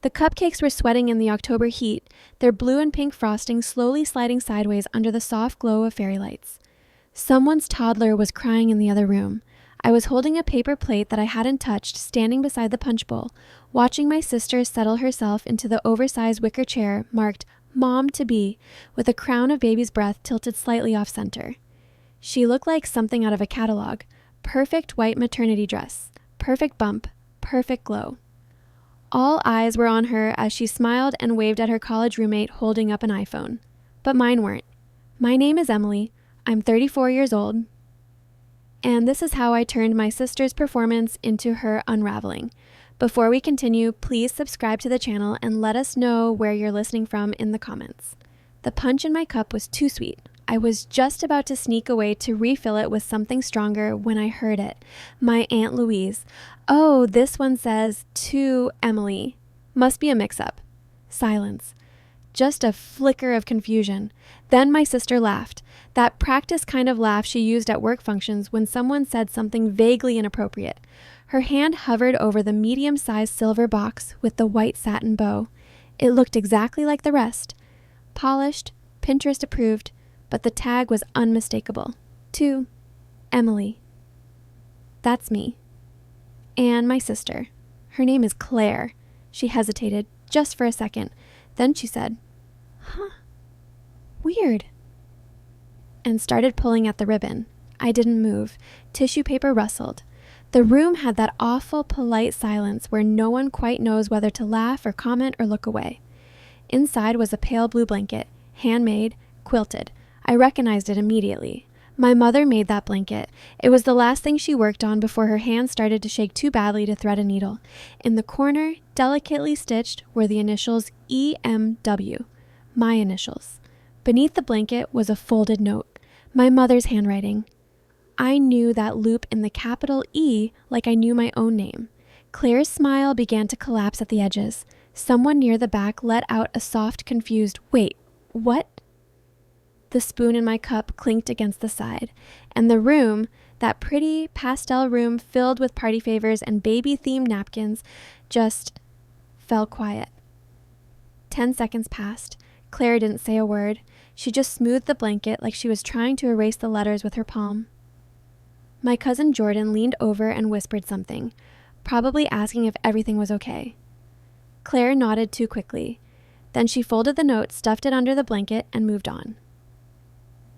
The cupcakes were sweating in the October heat, their blue and pink frosting slowly sliding sideways under the soft glow of fairy lights. Someone's toddler was crying in the other room. I was holding a paper plate that I hadn't touched, standing beside the punch bowl, watching my sister settle herself into the oversized wicker chair marked Mom-to-be, with a crown of baby's breath tilted slightly off-center. She looked like something out of a catalog. Perfect white maternity dress, perfect bump, perfect glow. All eyes were on her as she smiled and waved at her college roommate holding up an iPhone. But mine weren't. My name is Emily. I'm 34 years old. And this is how I turned my sister's performance into her unraveling. Before we continue, please subscribe to the channel and let us know where you're listening from in the comments. The punch in my cup was too sweet. I was just about to sneak away to refill it with something stronger when I heard it. My Aunt Louise. Oh, this one says, to Emily. Must be a mix-up. Silence. Just a flicker of confusion. Then my sister laughed. That practice kind of laugh she used at work functions when someone said something vaguely inappropriate. Her hand hovered over the medium-sized silver box with the white satin bow. It looked exactly like the rest. Polished, Pinterest approved, but the tag was unmistakable. To Emily. That's me. And my sister. Her name is Claire. She hesitated just for a second. Then she said, "Huh, weird," and started pulling at the ribbon. I didn't move. Tissue paper rustled. The room had that awful polite silence where no one quite knows whether to laugh or comment or look away. Inside was a pale blue blanket, handmade, quilted. I recognized it immediately. My mother made that blanket. It was the last thing she worked on before her hands started to shake too badly to thread a needle. In the corner, delicately stitched, were the initials EMW, my initials. Beneath the blanket was a folded note, my mother's handwriting. I knew that loop in the capital E like I knew my own name. Claire's smile began to collapse at the edges. Someone near the back let out a soft, confused, "Wait, what?" The spoon in my cup clinked against the side, and the room, that pretty pastel room filled with party favors and baby-themed napkins, just fell quiet. 10 seconds passed. Claire didn't say a word. She just smoothed the blanket like she was trying to erase the letters with her palm. My cousin Jordan leaned over and whispered something, probably asking if everything was okay. Claire nodded too quickly. Then she folded the note, stuffed it under the blanket, and moved on.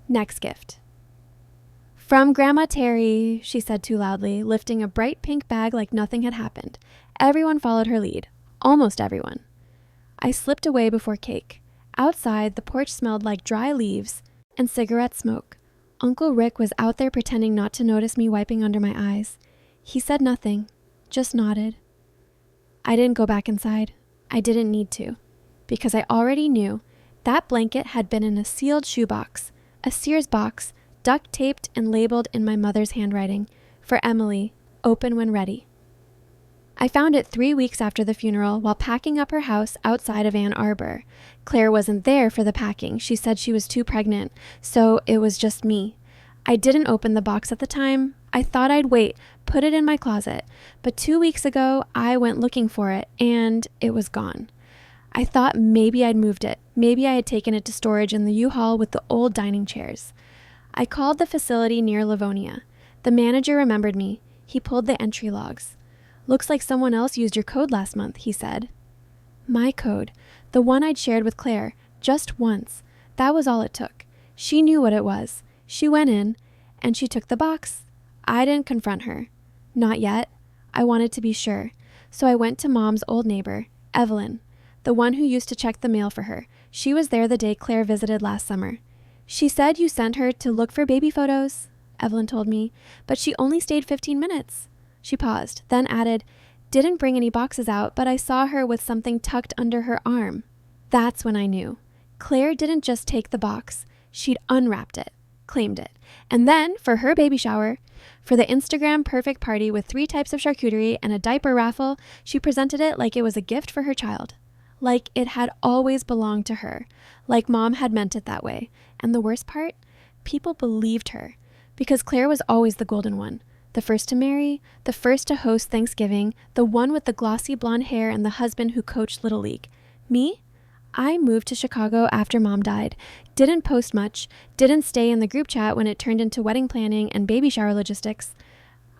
Next gift. "From Grandma Terry," she said too loudly, lifting a bright pink bag like nothing had happened. Everyone followed her lead. Almost everyone. I slipped away before cake. Outside, the porch smelled like dry leaves and cigarette smoke. Uncle Rick was out there pretending not to notice me wiping under my eyes. He said nothing, just nodded. I didn't go back inside. I didn't need to, because I already knew that blanket had been in a sealed shoebox, a Sears box, duct taped and labeled in my mother's handwriting, for Emily, open when ready. I found it 3 weeks after the funeral while packing up her house outside of Ann Arbor. Claire wasn't there for the packing. She said she was too pregnant, so it was just me. I didn't open the box at the time. I thought I'd wait, put it in my closet, but 2 weeks ago I went looking for it and it was gone. I thought maybe I'd moved it. Maybe I had taken it to storage in the U-Haul with the old dining chairs. I called the facility near Livonia. The manager remembered me. He pulled the entry logs. "Looks like someone else used your code last month," he said. My code, the one I'd shared with Claire, just once. That was all it took. She knew what it was. She went in, and she took the box. I didn't confront her. Not yet. I wanted to be sure. So I went to Mom's old neighbor, Evelyn, the one who used to check the mail for her. She was there the day Claire visited last summer. "She said you sent her to look for baby photos," Evelyn told me, "but she only stayed 15 minutes. She paused, then added, "Didn't bring any boxes out, but I saw her with something tucked under her arm." That's when I knew. Claire didn't just take the box. She'd unwrapped it, claimed it. And then, for her baby shower, for the Instagram perfect party with 3 types of charcuterie and a diaper raffle, she presented it like it was a gift for her child. Like it had always belonged to her. Like Mom had meant it that way. And the worst part? People believed her. Because Claire was always the golden one. The first to marry, the first to host Thanksgiving, the one with the glossy blonde hair and the husband who coached Little League. Me? I moved to Chicago after Mom died, didn't post much, didn't stay in the group chat when it turned into wedding planning and baby shower logistics.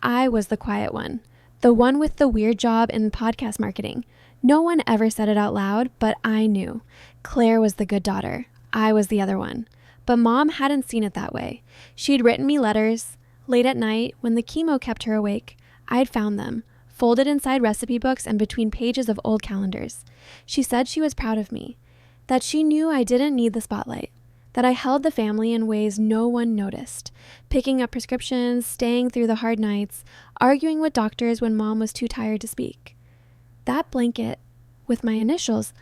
I was the quiet one, the one with the weird job in podcast marketing. No one ever said it out loud, but I knew. Claire was the good daughter. I was the other one. But Mom hadn't seen it that way. She'd written me letters. Late at night, when the chemo kept her awake, I'd found them, folded inside recipe books and between pages of old calendars. She said she was proud of me, that she knew I didn't need the spotlight, that I held the family in ways no one noticed, picking up prescriptions, staying through the hard nights, arguing with doctors when Mom was too tired to speak. That blanket, with my initials,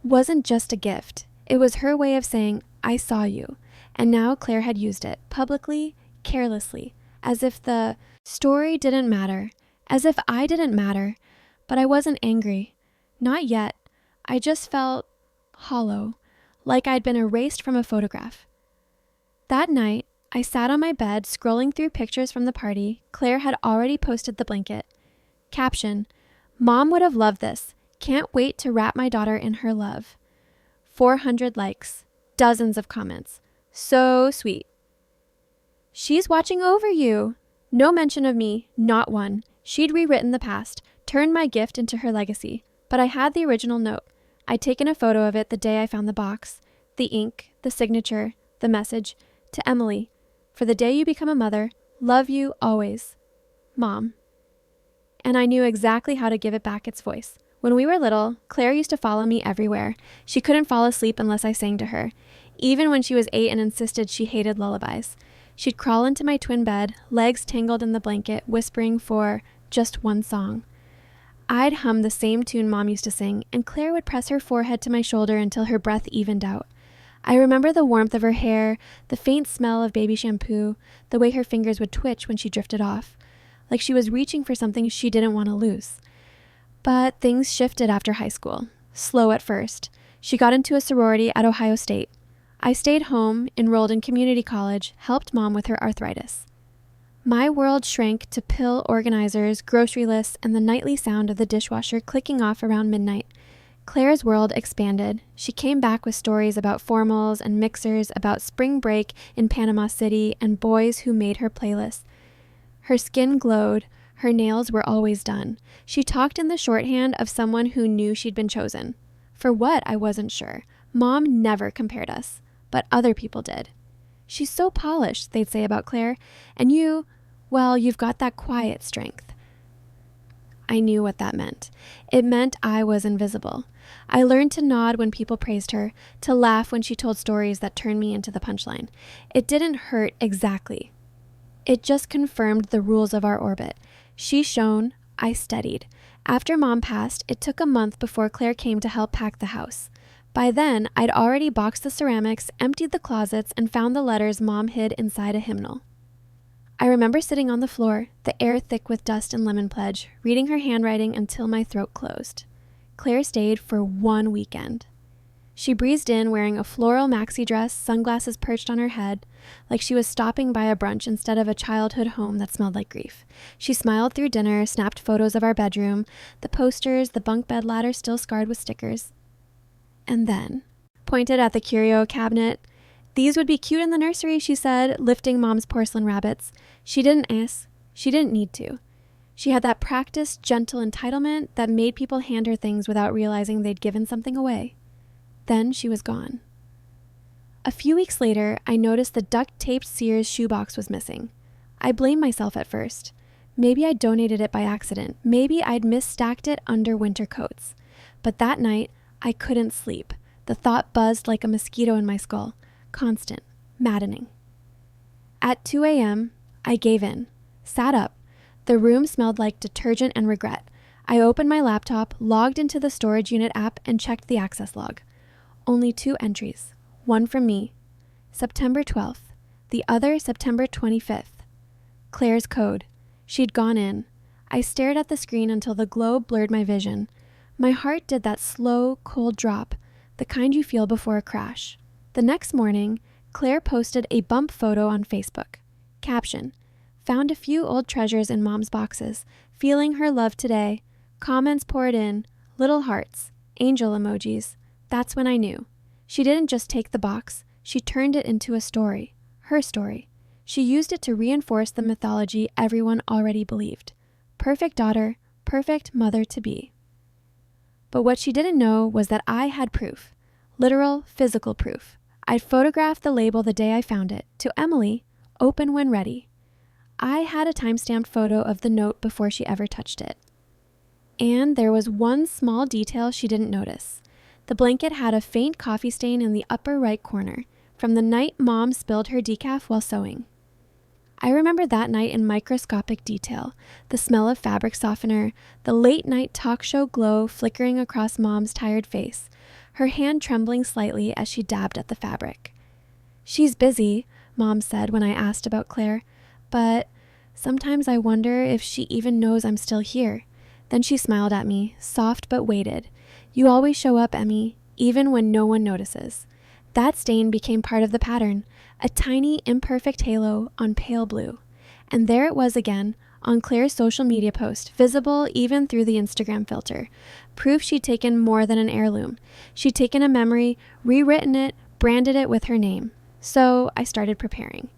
wasn't just a gift. It was her way of saying, I saw you. And now Claire had used it, publicly, carelessly, as if the story didn't matter, as if I didn't matter. But I wasn't angry. Not yet. I just felt hollow, like I'd been erased from a photograph. That night, I sat on my bed scrolling through pictures from the party. Claire had already posted the blanket. Caption, Mom would have loved this. Can't wait to wrap my daughter in her love. 400 likes, dozens of comments. So sweet. She's watching over you. No mention of me, not one. She'd rewritten the past, turned my gift into her legacy. But I had the original note. I'd taken a photo of it the day I found the box, the ink, the signature, the message. To Emily, for the day you become a mother, love you always. Mom. And I knew exactly how to give it back its voice. When we were little, Claire used to follow me everywhere. She couldn't fall asleep unless I sang to her, even when she was 8 and insisted she hated lullabies. She'd crawl into my twin bed, legs tangled in the blanket, whispering for just one song. I'd hum the same tune Mom used to sing, and Claire would press her forehead to my shoulder until her breath evened out. I remember the warmth of her hair, the faint smell of baby shampoo, the way her fingers would twitch when she drifted off, like she was reaching for something she didn't want to lose. But things shifted after high school, slow at first. She got into a sorority at Ohio State. I stayed home, enrolled in community college, helped Mom with her arthritis. My world shrank to pill organizers, grocery lists, and the nightly sound of the dishwasher clicking off around midnight. Claire's world expanded. She came back with stories about formals and mixers, about spring break in Panama City, and boys who made her playlists. Her skin glowed. Her nails were always done. She talked in the shorthand of someone who knew she'd been chosen. For what, I wasn't sure. Mom never compared us, but other people did. She's so polished, they'd say about Claire, and you, well, you've got that quiet strength. I knew what that meant. It meant I was invisible. I learned to nod when people praised her, to laugh when she told stories that turned me into the punchline. It didn't hurt exactly. It just confirmed the rules of our orbit. She shone, I steadied. After Mom passed, it took a month before Claire came to help pack the house. By then, I'd already boxed the ceramics, emptied the closets, and found the letters Mom hid inside a hymnal. I remember sitting on the floor, the air thick with dust and lemon pledge, reading her handwriting until my throat closed. Claire stayed for one weekend. She breezed in wearing a floral maxi dress, sunglasses perched on her head, like she was stopping by a brunch instead of a childhood home that smelled like grief. She smiled through dinner, snapped photos of our bedroom, the posters, the bunk bed ladder still scarred with stickers. And then, pointed at the curio cabinet, these would be cute in the nursery, she said, lifting Mom's porcelain rabbits. She didn't ask. She didn't need to. She had that practiced, gentle entitlement that made people hand her things without realizing they'd given something away. Then she was gone. A few weeks later, I noticed the duct-taped Sears shoebox was missing. I blamed myself at first. Maybe I donated it by accident. Maybe I'd misstacked it under winter coats. But that night, I couldn't sleep. The thought buzzed like a mosquito in my skull. Constant, maddening. At 2 a.m., I gave in, sat up. The room smelled like detergent and regret. I opened my laptop, logged into the storage unit app, and checked the access log. Only 2 entries, one from me, September 12th, the other September 25th. Claire's code. She'd gone in. I stared at the screen until the glow blurred my vision. My heart did that slow, cold drop, the kind you feel before a crash. The next morning, Claire posted a bump photo on Facebook. Caption, Found a few old treasures in Mom's boxes, feeling her love today. Comments poured in, little hearts, angel emojis. That's when I knew. She didn't just take the box, she turned it into a story. Her story. She used it to reinforce the mythology everyone already believed. Perfect daughter, perfect mother-to-be. But what she didn't know was that I had proof. Literal, physical proof. I'd photographed the label the day I found it, to Emily, open when ready. I had a time-stamped photo of the note before she ever touched it. And there was one small detail she didn't notice. The blanket had a faint coffee stain in the upper right corner, from the night Mom spilled her decaf while sewing. I remember that night in microscopic detail, the smell of fabric softener, the late-night talk show glow flickering across Mom's tired face, her hand trembling slightly as she dabbed at the fabric. "She's busy," Mom said when I asked about Claire, "but sometimes I wonder if she even knows I'm still here." Then she smiled at me, soft but weighted. "You always show up, Emmy, even when no one notices." That stain became part of the pattern, a tiny, imperfect halo on pale blue. And there it was again, on Claire's social media post, visible even through the Instagram filter. Proof she'd taken more than an heirloom. She'd taken a memory, rewritten it, branded it with her name. So I started preparing.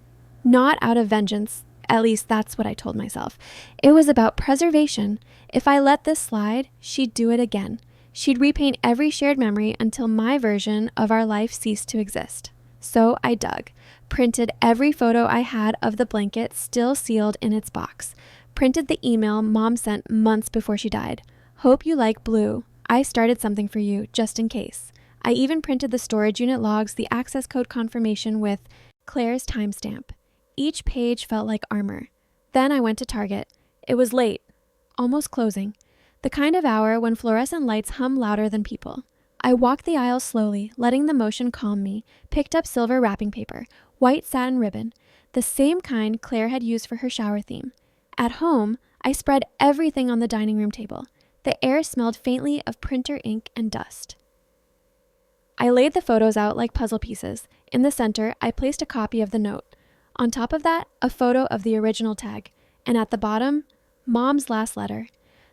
Not out of vengeance, at least that's what I told myself. It was about preservation. If I let this slide, she'd do it again. She'd repaint every shared memory until my version of our life ceased to exist. So I dug, printed every photo I had of the blanket still sealed in its box, printed the email Mom sent months before she died. "Hope you like blue. I started something for you, just in case." I even printed the storage unit logs, the access code confirmation with Claire's timestamp. Each page felt like armor. Then I went to Target. It was late, almost closing. The kind of hour when fluorescent lights hum louder than people. I walked the aisle slowly, letting the motion calm me, picked up silver wrapping paper, white satin ribbon, the same kind Claire had used for her shower theme. At home, I spread everything on the dining room table. The air smelled faintly of printer ink and dust. I laid the photos out like puzzle pieces. In the center, I placed a copy of the note. On top of that, a photo of the original tag. And at the bottom, Mom's last letter.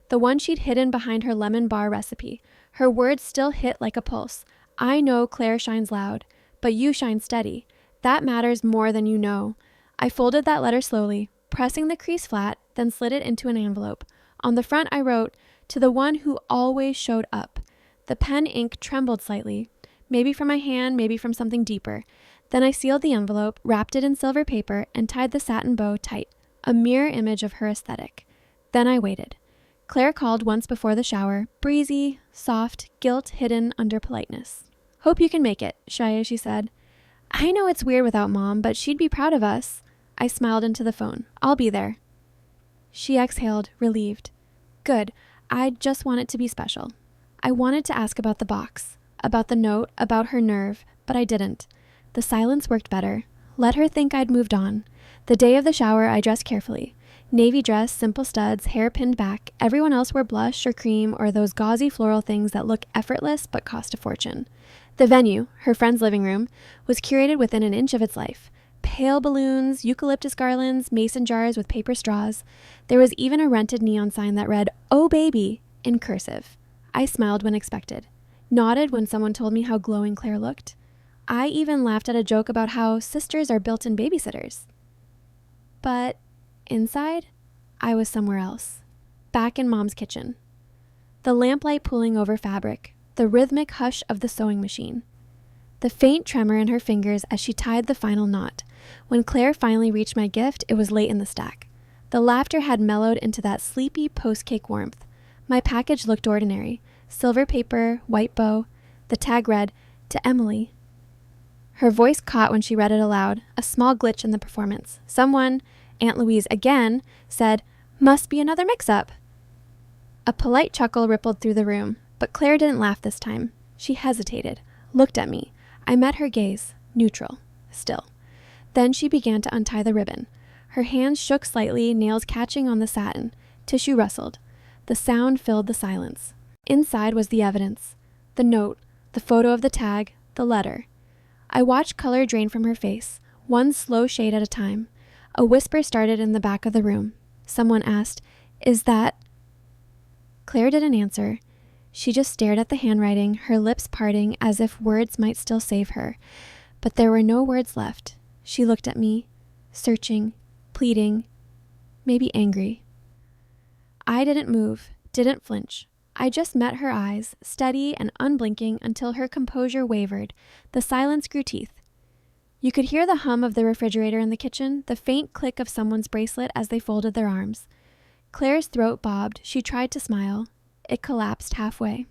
The one she'd hidden behind her lemon bar recipe. Her words still hit like a pulse. "I know Claire shines loud, but you shine steady. That matters more than you know." I folded that letter slowly, pressing the crease flat, then slid it into an envelope. On the front I wrote, "To the one who always showed up." The pen ink trembled slightly, maybe from my hand, maybe from something deeper. Then I sealed the envelope, wrapped it in silver paper, and tied the satin bow tight, a mirror image of her aesthetic. Then I waited. Claire called once before the shower, breezy, soft, guilt hidden under politeness. "Hope you can make it," Shia, she said. "I know it's weird without Mom, but she'd be proud of us." I smiled into the phone. "I'll be there." She exhaled, relieved. "Good. I just want it to be special." I wanted to ask about the box, about the note, about her nerve, but I didn't. The silence worked better. Let her think I'd moved on. The day of the shower, I dressed carefully. Navy dress, simple studs, hair pinned back. Everyone else wore blush or cream or those gauzy floral things that look effortless but cost a fortune. The venue, her friend's living room, was curated within an inch of its life. Pale balloons, eucalyptus garlands, mason jars with paper straws. There was even a rented neon sign that read, "Oh baby," in cursive. I smiled when expected, nodded when someone told me how glowing Claire looked. I even laughed at a joke about how sisters are built-in babysitters. But inside, I was somewhere else, back in Mom's kitchen. The lamplight pooling over fabric, the rhythmic hush of the sewing machine, the faint tremor in her fingers as she tied the final knot. When Claire finally reached my gift, it was late in the stack. The laughter had mellowed into that sleepy post-cake warmth. My package looked ordinary. Silver paper, white bow. The tag read, "To Emily." Her voice caught when she read it aloud, a small glitch in the performance. Someone, Aunt Louise again, said, "Must be another mix-up." A polite chuckle rippled through the room, but Claire didn't laugh this time. She hesitated, looked at me. I met her gaze, neutral, still. Then she began to untie the ribbon. Her hands shook slightly, nails catching on the satin. Tissue rustled. The sound filled the silence. Inside was the evidence. The note, the photo of the tag, the letter. I watched color drain from her face, one slow shade at a time. A whisper started in the back of the room. Someone asked, "Is that—" Claire didn't answer. She just stared at the handwriting, her lips parting as if words might still save her. But there were no words left. She looked at me, searching, pleading, maybe angry. I didn't move, didn't flinch. I just met her eyes, steady and unblinking until her composure wavered. The silence grew teeth. You could hear the hum of the refrigerator in the kitchen, the faint click of someone's bracelet as they folded their arms. Claire's throat bobbed. She tried to smile. It collapsed halfway.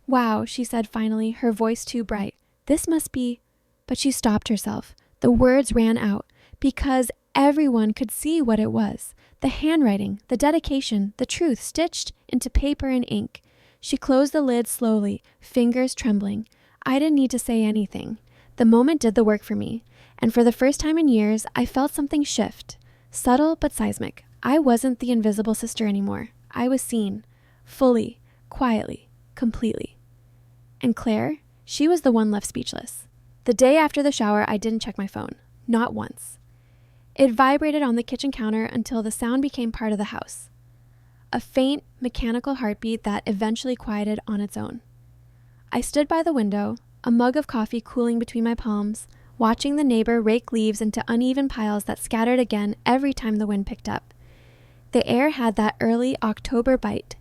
"Wow," she said finally, her voice too bright. "This must be—" But she stopped herself. The words ran out, because everyone could see what it was. The handwriting, the dedication, the truth stitched into paper and ink. She closed the lid slowly, fingers trembling. I didn't need to say anything. The moment did the work for me, and for the first time in years, I felt something shift. Subtle but seismic. I wasn't the invisible sister anymore. I was seen. Fully, quietly, completely. And Claire, she was the one left speechless. The day after the shower, I didn't check my phone. Not once. It vibrated on the kitchen counter until the sound became part of the house. A faint, mechanical heartbeat that eventually quieted on its own. I stood by the window, a mug of coffee cooling between my palms, watching the neighbor rake leaves into uneven piles that scattered again every time the wind picked up. The air had that early October bite.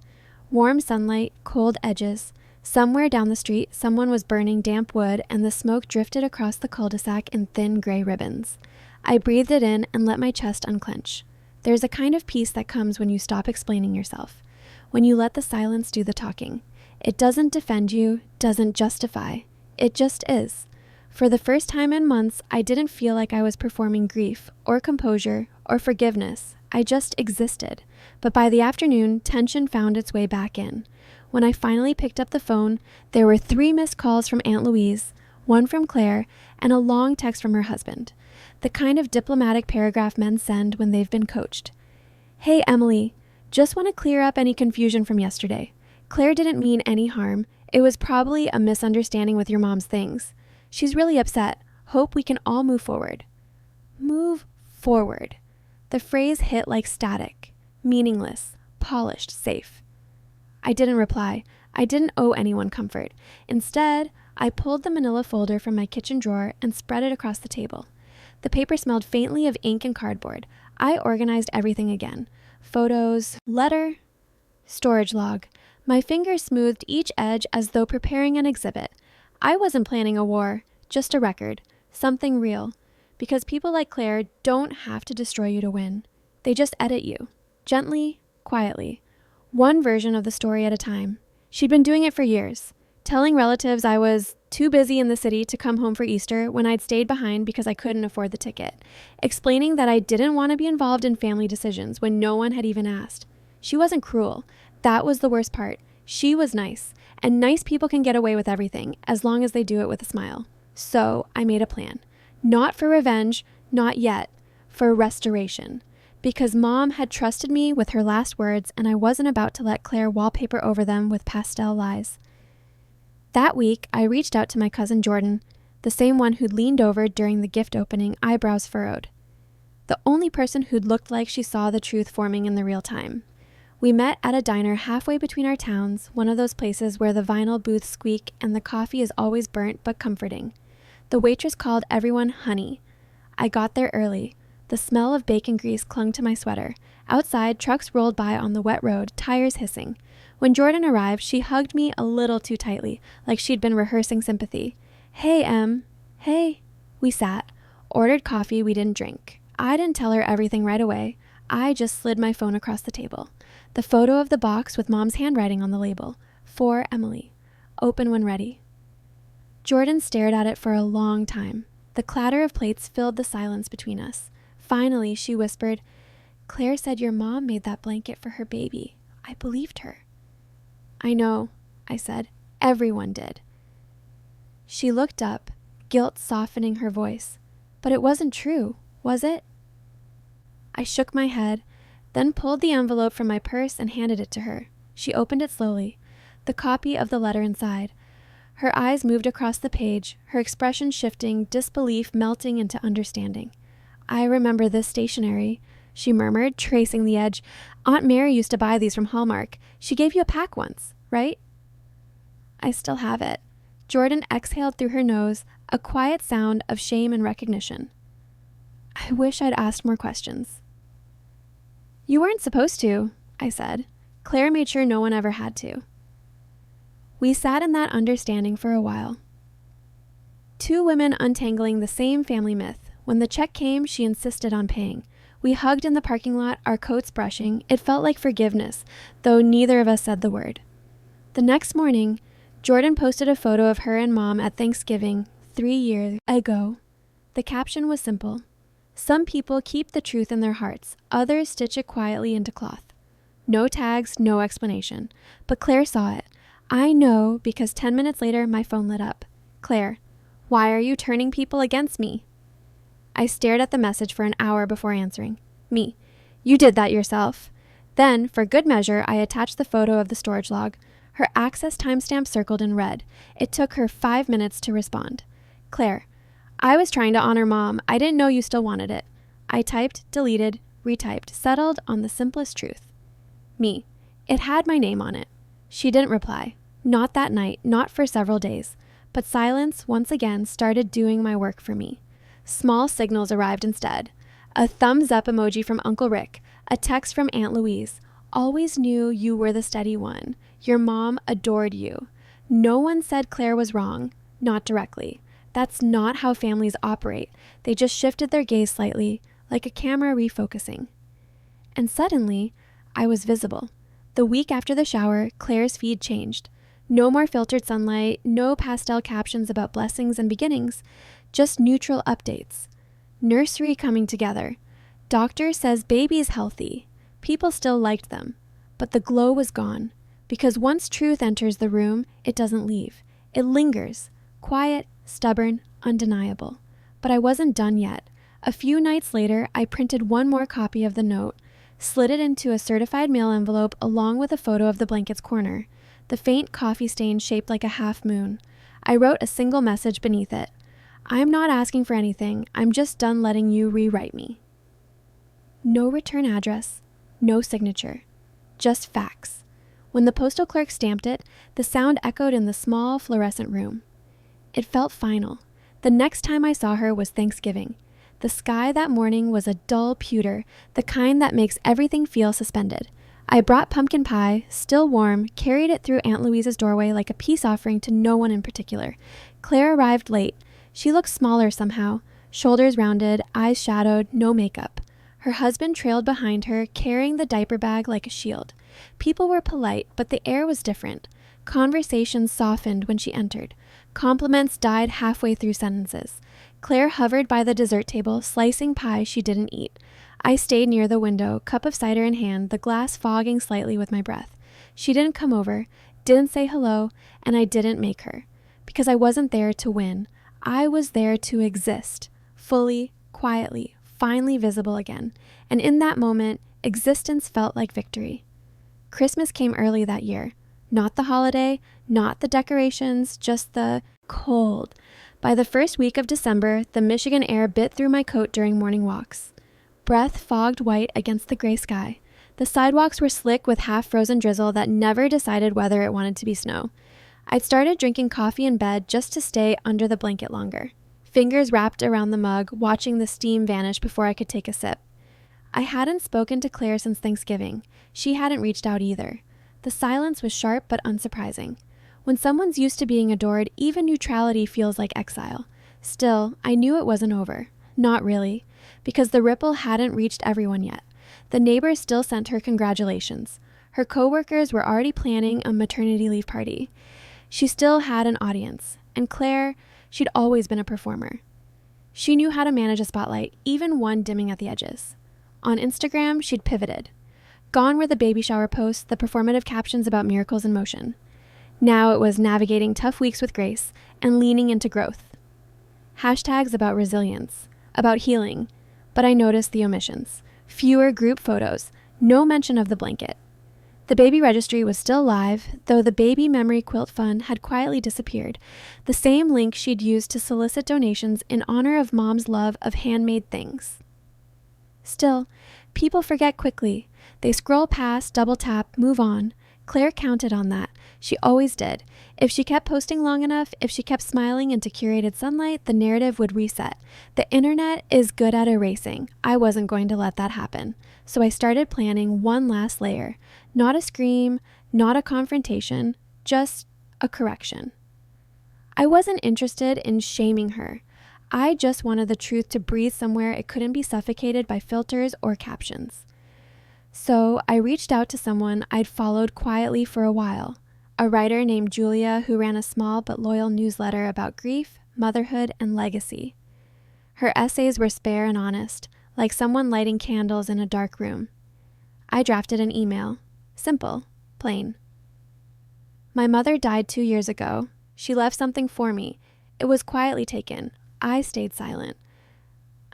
Warm sunlight, cold edges. Somewhere down the street, someone was burning damp wood, and the smoke drifted across the cul-de-sac in thin gray ribbons. I breathed it in and let my chest unclench. There's a kind of peace that comes when you stop explaining yourself, when you let the silence do the talking. It doesn't defend you, doesn't justify. It just is. For the first time in months, I didn't feel like I was performing grief or composure or forgiveness. I just existed. But by the afternoon, tension found its way back in. When I finally picked up the phone, there were 3 missed calls from Aunt Louise, 1 from Claire, and a long text from her husband. The kind of diplomatic paragraph men send when they've been coached. "Hey, Emily, just want to clear up any confusion from yesterday. Claire didn't mean any harm. It was probably a misunderstanding with your mom's things. She's really upset. Hope we can all move forward." Move forward. The phrase hit like static. Meaningless. Polished. Safe. I didn't reply. I didn't owe anyone comfort. Instead, I pulled the manila folder from my kitchen drawer and spread it across the table. The paper smelled faintly of ink and cardboard. I organized everything again. Photos, letter, storage log. My fingers smoothed each edge as though preparing an exhibit. I wasn't planning a war, just a record, something real. Because people like Claire don't have to destroy you to win. They just edit you, gently, quietly. One version of the story at a time. She'd been doing it for years, telling relatives I was too busy in the city to come home for Easter when I'd stayed behind because I couldn't afford the ticket, explaining that I didn't want to be involved in family decisions when no one had even asked. She wasn't cruel. That was the worst part. She was nice, and nice people can get away with everything as long as they do it with a smile. So I made a plan. Not for revenge, not yet, for restoration. Because Mom had trusted me with her last words, and I wasn't about to let Claire wallpaper over them with pastel lies. That week, I reached out to my cousin Jordan, the same one who'd leaned over during the gift opening, eyebrows furrowed. The only person who'd looked like she saw the truth forming in the real time. We met at a diner halfway between our towns, one of those places where the vinyl booths squeak and the coffee is always burnt but comforting. The waitress called everyone honey. I got there early. The smell of bacon grease clung to my sweater. Outside, trucks rolled by on the wet road, tires hissing. When Jordan arrived, she hugged me a little too tightly, like she'd been rehearsing sympathy. "Hey, Em." "Hey." We sat, ordered coffee we didn't drink. I didn't tell her everything right away. I just slid my phone across the table. The photo of the box with Mom's handwriting on the label. For Emily. Open when ready. Jordan stared at it for a long time. The clatter of plates filled the silence between us. Finally, she whispered, "Claire said your mom made that blanket for her baby. I believed her." "I know," I said. "Everyone did." She looked up, guilt softening her voice. "But it wasn't true, was it?" I shook my head, then pulled the envelope from my purse and handed it to her. She opened it slowly, the copy of the letter inside. Her eyes moved across the page, her expression shifting, disbelief melting into understanding. I remember this stationery, she murmured, tracing the edge. Aunt Mary used to buy these from Hallmark. She gave you a pack once, right? I still have it. Jordan exhaled through her nose, a quiet sound of shame and recognition. I wish I'd asked more questions. You weren't supposed to, I said. Claire made sure no one ever had to. We sat in that understanding for a while. Two women untangling the same family myth. When the check came, she insisted on paying. We hugged in the parking lot, our coats brushing. It felt like forgiveness, though neither of us said the word. The next morning, Jordan posted a photo of her and Mom at Thanksgiving 3 years ago. The caption was simple. Some people keep the truth in their hearts, others stitch it quietly into cloth. No tags, no explanation. But Claire saw it. I know because 10 minutes later my phone lit up. Claire, why are you turning people against me? I stared at the message for an hour before answering. Me, you did that yourself. Then, for good measure, I attached the photo of the storage log. Her access timestamp circled in red. It took her 5 minutes to respond. Claire, I was trying to honor Mom. I didn't know you still wanted it. I typed, deleted, retyped, settled on the simplest truth. Me, it had my name on it. She didn't reply. Not that night, not for several days. But silence, once again, started doing my work for me. Small signals arrived instead. A thumbs up emoji from Uncle Rick, a text from Aunt Louise. Always knew you were the steady one. Your mom adored you. No one said Claire was wrong, not directly. That's not how families operate. They just shifted their gaze slightly, like a camera refocusing. And suddenly, I was visible. The week after the shower, Claire's feed changed. No more filtered sunlight, no pastel captions about blessings and beginnings, just neutral updates. Nursery coming together. Doctor says baby's healthy. People still liked them, but the glow was gone. Because once truth enters the room, it doesn't leave. It lingers, quiet, stubborn, undeniable. But I wasn't done yet. A few nights later, I printed one more copy of the note, slid it into a certified mail envelope along with a photo of the blanket's corner, the faint coffee stain shaped like a half moon. I wrote a single message beneath it. I'm not asking for anything. I'm just done letting you rewrite me. No return address, no signature, just facts. When the postal clerk stamped it, the sound echoed in the small fluorescent room. It felt final. The next time I saw her was Thanksgiving. The sky that morning was a dull pewter, the kind that makes everything feel suspended. I brought pumpkin pie, still warm, carried it through Aunt Louise's doorway like a peace offering to no one in particular. Claire arrived late. She looked smaller somehow, shoulders rounded, eyes shadowed, no makeup. Her husband trailed behind her, carrying the diaper bag like a shield. People were polite, but the air was different. Conversations softened when she entered. Compliments died halfway through sentences. Claire hovered by the dessert table, slicing pie she didn't eat. I stayed near the window, cup of cider in hand, the glass fogging slightly with my breath. She didn't come over, didn't say hello, and I didn't make her. Because I wasn't there to win. I was there to exist, fully, quietly, finally visible again. And in that moment, existence felt like victory. Christmas came early that year. Not the holiday, not the decorations, just the cold. By the first week of December, the Michigan air bit through my coat during morning walks. Breath fogged white against the gray sky. The sidewalks were slick with half-frozen drizzle that never decided whether it wanted to be snow. I'd started drinking coffee in bed just to stay under the blanket longer. Fingers wrapped around the mug, watching the steam vanish before I could take a sip. I hadn't spoken to Claire since Thanksgiving. She hadn't reached out either. The silence was sharp but unsurprising. When someone's used to being adored, even neutrality feels like exile. Still, I knew it wasn't over. Not really, because the ripple hadn't reached everyone yet. The neighbors still sent her congratulations. Her coworkers were already planning a maternity leave party. She still had an audience. And Claire, she'd always been a performer. She knew how to manage a spotlight, even one dimming at the edges. On Instagram, she'd pivoted. Gone were the baby shower posts, the performative captions about miracles in motion. Now it was navigating tough weeks with grace and leaning into growth. Hashtags about resilience, about healing, but I noticed the omissions. Fewer group photos, no mention of the blanket. The baby registry was still live, though the baby memory quilt fund had quietly disappeared, the same link she'd used to solicit donations in honor of Mom's love of handmade things. Still, people forget quickly. They scroll past, double tap, move on. Claire counted on that. She always did. If she kept posting long enough, if she kept smiling into curated sunlight, the narrative would reset. The internet is good at erasing. I wasn't going to let that happen. So I started planning one last layer. Not a scream, not a confrontation, just a correction. I wasn't interested in shaming her. I just wanted the truth to breathe somewhere it couldn't be suffocated by filters or captions. So I reached out to someone I'd followed quietly for a while, a writer named Julia who ran a small but loyal newsletter about grief, motherhood, and legacy. Her essays were spare and honest, like someone lighting candles in a dark room. I drafted an email. Simple, plain. My mother died 2 years ago. She left something for me. It was quietly taken. I stayed silent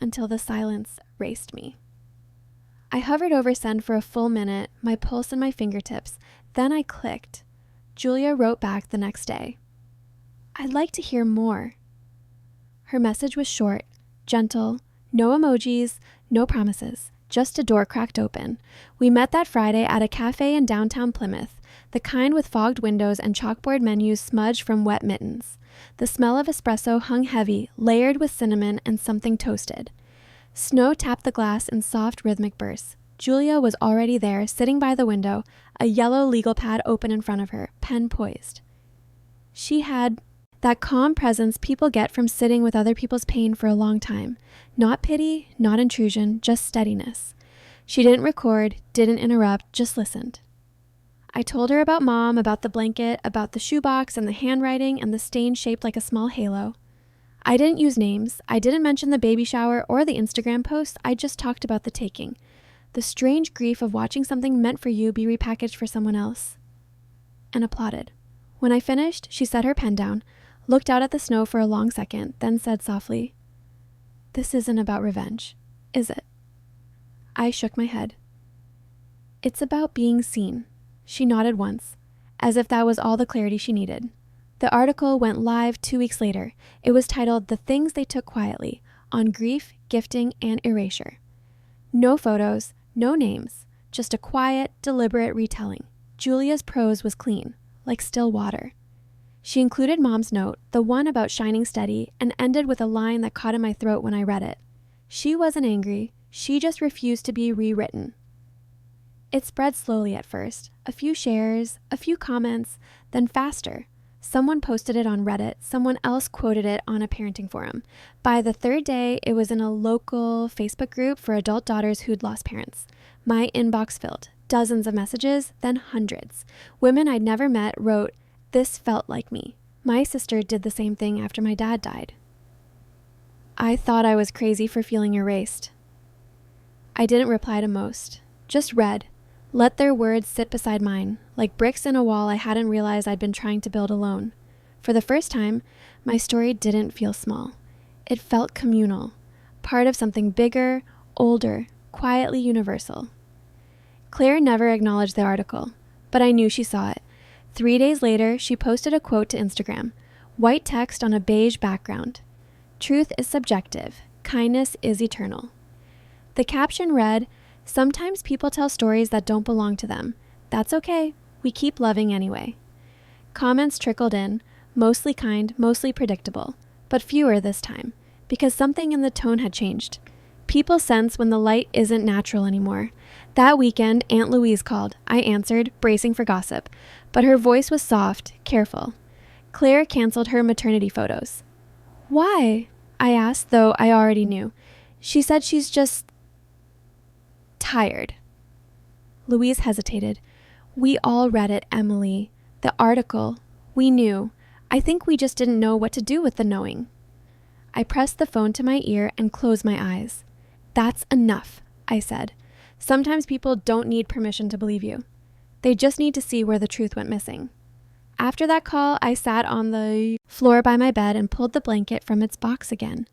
until the silence raced me. I hovered over send for a full minute, my pulse in my fingertips. Then I clicked. Julia wrote back the next day. I'd like to hear more. Her message was short, gentle, no emojis, no promises, just a door cracked open. We met that Friday at a cafe in downtown Plymouth, the kind with fogged windows and chalkboard menus smudged from wet mittens. The smell of espresso hung heavy, layered with cinnamon and something toasted. Snow tapped the glass in soft rhythmic bursts. Julia was already there, sitting by the window, a yellow legal pad open in front of her, pen poised. She had that calm presence people get from sitting with other people's pain for a long time. Not pity, not intrusion, just steadiness. She didn't record, didn't interrupt, just listened. I told her about Mom, about the blanket, about the shoebox and the handwriting and the stain shaped like a small halo. I didn't use names. I didn't mention the baby shower or the Instagram post. I just talked about the taking. The strange grief of watching something meant for you be repackaged for someone else. And applauded. When I finished, she set her pen down, looked out at the snow for a long second, then said softly, "This isn't about revenge, is it?" I shook my head. "It's about being seen." She nodded once, as if that was all the clarity she needed. The article went live 2 weeks later. It was titled "The Things They Took Quietly" on grief, gifting, and erasure. No photos, no names, just a quiet, deliberate retelling. Julia's prose was clean, like still water. She included Mom's note, the one about shining steady, and ended with a line that caught in my throat when I read it. She wasn't angry. She just refused to be rewritten. It spread slowly at first. A few shares, a few comments, then faster. Someone posted it on Reddit. Someone else quoted it on a parenting forum. By the third day, it was in a local Facebook group for adult daughters who'd lost parents. My inbox filled. Dozens of messages, then hundreds. Women I'd never met wrote, "This felt like me. My sister did the same thing after my dad died." I thought I was crazy for feeling erased. I didn't reply to most. Just read. Let their words sit beside mine, like bricks in a wall I hadn't realized I'd been trying to build alone. For the first time, my story didn't feel small. It felt communal, part of something bigger, older, quietly universal. Claire never acknowledged the article, but I knew she saw it. 3 days later, she posted a quote to Instagram, white text on a beige background. "Truth is subjective. Kindness is eternal." The caption read, "Sometimes people tell stories that don't belong to them. That's okay. We keep loving anyway." Comments trickled in, mostly kind, mostly predictable, but fewer this time, because something in the tone had changed. People sense when the light isn't natural anymore. That weekend, Aunt Louise called. I answered, bracing for gossip, but her voice was soft, careful. Claire canceled her maternity photos. "Why?" I asked, though I already knew. She said she's just tired. Louise hesitated. "We all read it, Emily. The article. We knew. I think we just didn't know what to do with the knowing." I pressed the phone to my ear and closed my eyes. "That's enough," I said. "Sometimes people don't need permission to believe you. They just need to see where the truth went missing." After that call, I sat on the floor by my bed and pulled the blanket from its box again.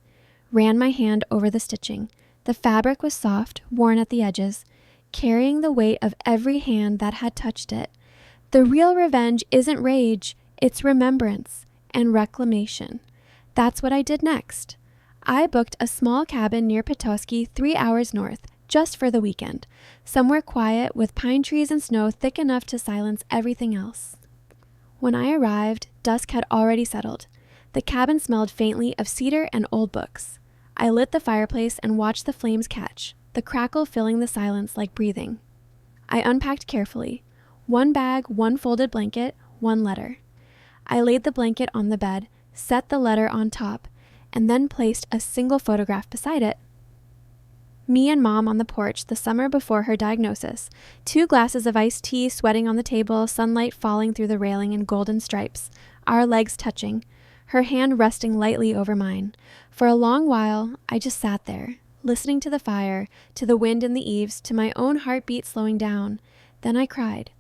Ran my hand over the stitching. The fabric was soft, worn at the edges, carrying the weight of every hand that had touched it. The real revenge isn't rage, it's remembrance and reclamation. That's what I did next. I booked a small cabin near Petoskey, 3 hours north, just for the weekend, somewhere quiet with pine trees and snow thick enough to silence everything else. When I arrived, dusk had already settled. The cabin smelled faintly of cedar and old books. I lit the fireplace and watched the flames catch, the crackle filling the silence like breathing. I unpacked carefully. One bag, one folded blanket, one letter. I laid the blanket on the bed, set the letter on top, and then placed a single photograph beside it. Me and Mom on the porch the summer before her diagnosis, 2 glasses of iced tea sweating on the table, sunlight falling through the railing in golden stripes, our legs touching, her hand resting lightly over mine. For a long while, I just sat there, listening to the fire, to the wind in the eaves, to my own heartbeat slowing down. Then I cried,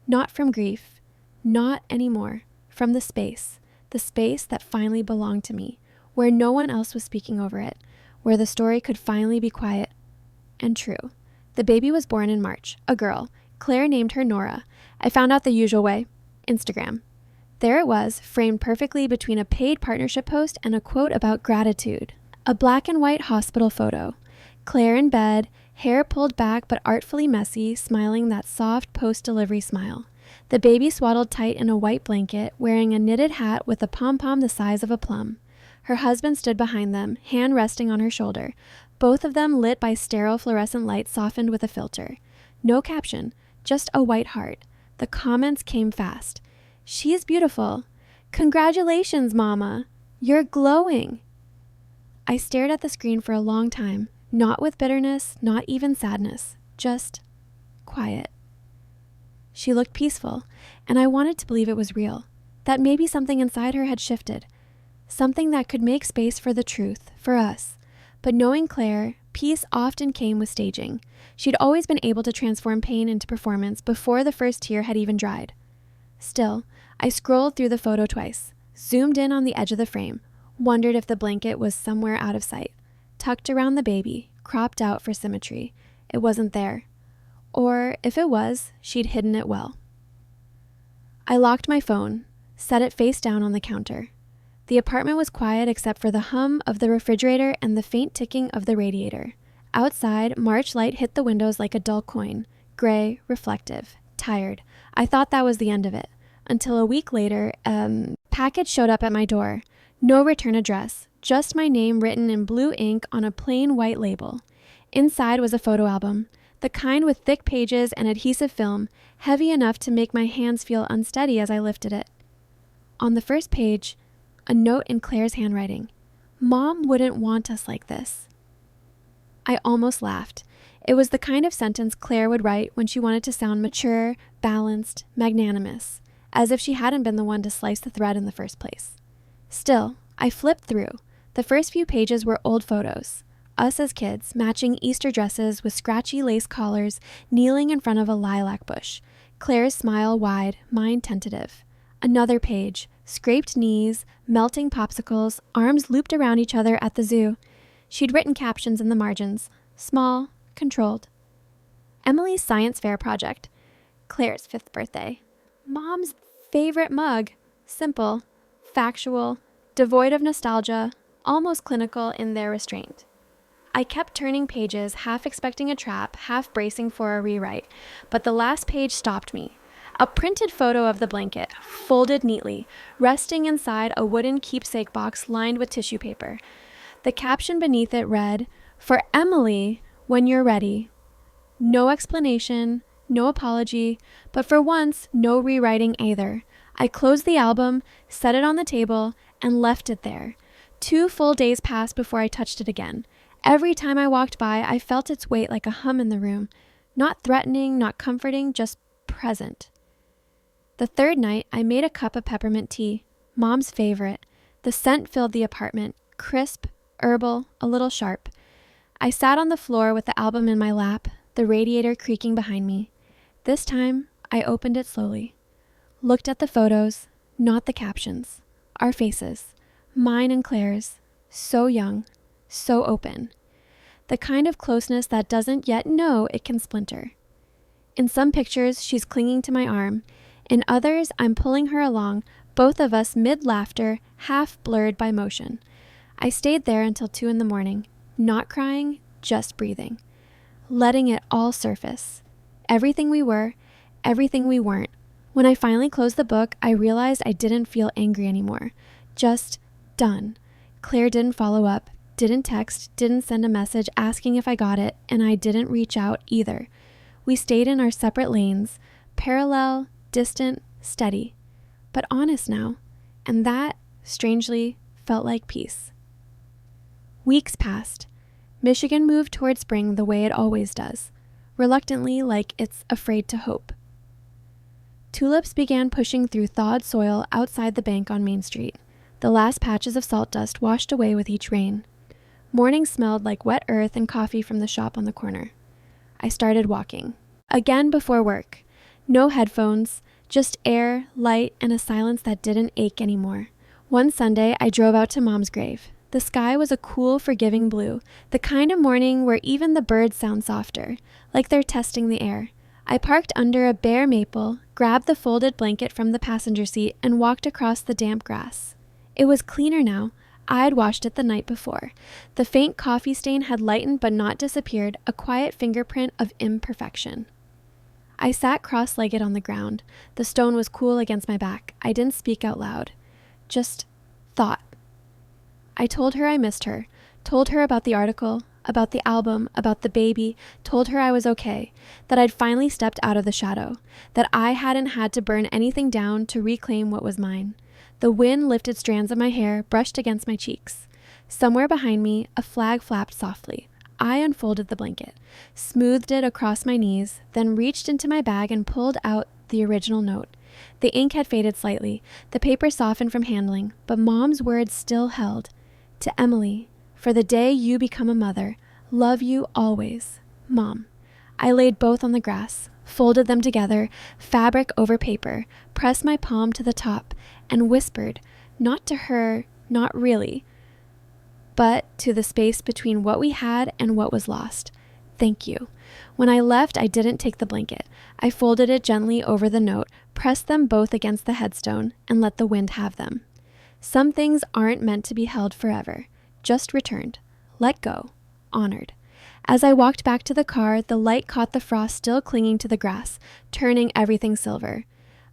not from grief, not anymore, from the space that finally belonged to me, where no one else was speaking over it, where the story could finally be quiet and true. The baby was born in March, a girl. Claire named her Nora. I found out the usual way, Instagram. There it was, framed perfectly between a paid partnership post and a quote about gratitude. A black and white hospital photo. Claire in bed, hair pulled back but artfully messy, smiling that soft post-delivery smile. The baby swaddled tight in a white blanket, wearing a knitted hat with a pom-pom the size of a plum. Her husband stood behind them, hand resting on her shoulder, both of them lit by sterile fluorescent light softened with a filter. No caption, just a white heart. The comments came fast. She's beautiful. Congratulations, Mama. You're glowing. I stared at the screen for a long time, not with bitterness, not even sadness, just quiet. She looked peaceful, and I wanted to believe it was real, that maybe something inside her had shifted, something that could make space for the truth, for us. But knowing Claire, peace often came with staging. She'd always been able to transform pain into performance before the first tear had even dried. Still, I scrolled through the photo twice, zoomed in on the edge of the frame, wondered if the blanket was somewhere out of sight, tucked around the baby, cropped out for symmetry. It wasn't there. Or, if it was, she'd hidden it well. I locked my phone, set it face down on the counter. The apartment was quiet except for the hum of the refrigerator and the faint ticking of the radiator. Outside, March light hit the windows like a dull coin, gray, reflective, tired. I thought that was the end of it, until a week later, package showed up at my door. No return address, just my name written in blue ink on a plain white label. Inside was a photo album, the kind with thick pages and adhesive film, heavy enough to make my hands feel unsteady as I lifted it. On the first page, a note in Claire's handwriting. Mom wouldn't want us like this. I almost laughed. It was the kind of sentence Claire would write when she wanted to sound mature, balanced, magnanimous, as if she hadn't been the one to slice the thread in the first place. Still, I flipped through. The first few pages were old photos. Us as kids, matching Easter dresses with scratchy lace collars, kneeling in front of a lilac bush. Claire's smile wide, mine tentative. Another page, scraped knees, melting popsicles, arms looped around each other at the zoo. She'd written captions in the margins, small, controlled. Emily's science fair project. Claire's 5th birthday. Mom's favorite mug. Simple, factual, devoid of nostalgia, almost clinical in their restraint. I kept turning pages, half expecting a trap, half bracing for a rewrite, but the last page stopped me. A printed photo of the blanket, folded neatly, resting inside a wooden keepsake box lined with tissue paper. The caption beneath it read, "For Emily, when you're ready." No explanation, no apology, but for once, no rewriting either. I closed the album, set it on the table, and left it there. 2 full days passed before I touched it again. Every time I walked by, I felt its weight like a hum in the room. Not threatening, not comforting, just present. The 3rd night, I made a cup of peppermint tea, Mom's favorite. The scent filled the apartment, crisp, herbal, a little sharp. I sat on the floor with the album in my lap, the radiator creaking behind me. This time, I opened it slowly. Looked at the photos, not the captions. Our faces, mine and Claire's, so young, so open. The kind of closeness that doesn't yet know it can splinter. In some pictures, she's clinging to my arm. In others, I'm pulling her along, both of us mid-laughter, half blurred by motion. I stayed there until 2 a.m, not crying, just breathing. letting it all surface. Everything we were, everything we weren't. When I finally closed the book, I realized I didn't feel angry anymore. Just done. Claire didn't follow up, didn't text, didn't send a message asking if I got it, and I didn't reach out either. We stayed in our separate lanes, parallel, distant, steady, but honest now, and that, strangely, felt like peace. Weeks passed. Michigan moved toward spring the way it always does, reluctantly, like it's afraid to hope. Tulips began pushing through thawed soil outside the bank on Main Street. The last patches of salt dust washed away with each rain. Morning smelled like wet earth and coffee from the shop on the corner. I started walking. Again before work. No headphones, just air, light, and a silence that didn't ache anymore. One Sunday, I drove out to Mom's grave. The sky was a cool, forgiving blue, the kind of morning where even the birds sound softer, like they're testing the air. I parked under a bare maple, grabbed the folded blanket from the passenger seat, and walked across the damp grass. It was cleaner now. I'd washed it the night before. The faint coffee stain had lightened but not disappeared, a quiet fingerprint of imperfection. I sat cross-legged on the ground. The stone was cool against my back. I didn't speak out loud. Just thought. I told her I missed her, told her about the article, about the album, about the baby, told her I was okay, that I'd finally stepped out of the shadow, that I hadn't had to burn anything down to reclaim what was mine. The wind lifted strands of my hair, brushed against my cheeks. Somewhere behind me, a flag flapped softly. I unfolded the blanket, smoothed it across my knees, then reached into my bag and pulled out the original note. The ink had faded slightly, the paper softened from handling, but Mom's words still held. To Emily, for the day you become a mother, love you always, Mom. I laid both on the grass, folded them together, fabric over paper, pressed my palm to the top, and whispered, not to her, not really, but to the space between what we had and what was lost. Thank you. When I left, I didn't take the blanket. I folded it gently over the note, pressed them both against the headstone, and let the wind have them. Some things aren't meant to be held forever. Just returned. Let go. Honored. As I walked back to the car, the light caught the frost still clinging to the grass, turning everything silver.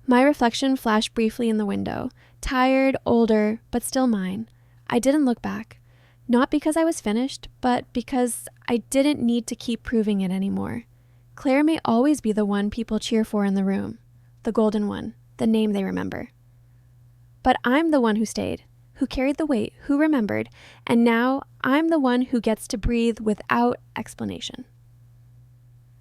My reflection flashed briefly in the window. Tired, older, but still mine. I didn't look back. Not because I was finished, but because I didn't need to keep proving it anymore. Claire may always be the one people cheer for in the room. The golden one. The name they remember. But I'm the one who stayed, who carried the weight, who remembered, and now I'm the one who gets to breathe without explanation.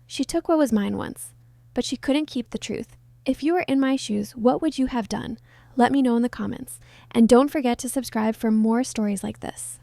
She took what was mine once, but she couldn't keep the truth. If you were in my shoes, what would you have done? Let me know in the comments. And don't forget to subscribe for more stories like this.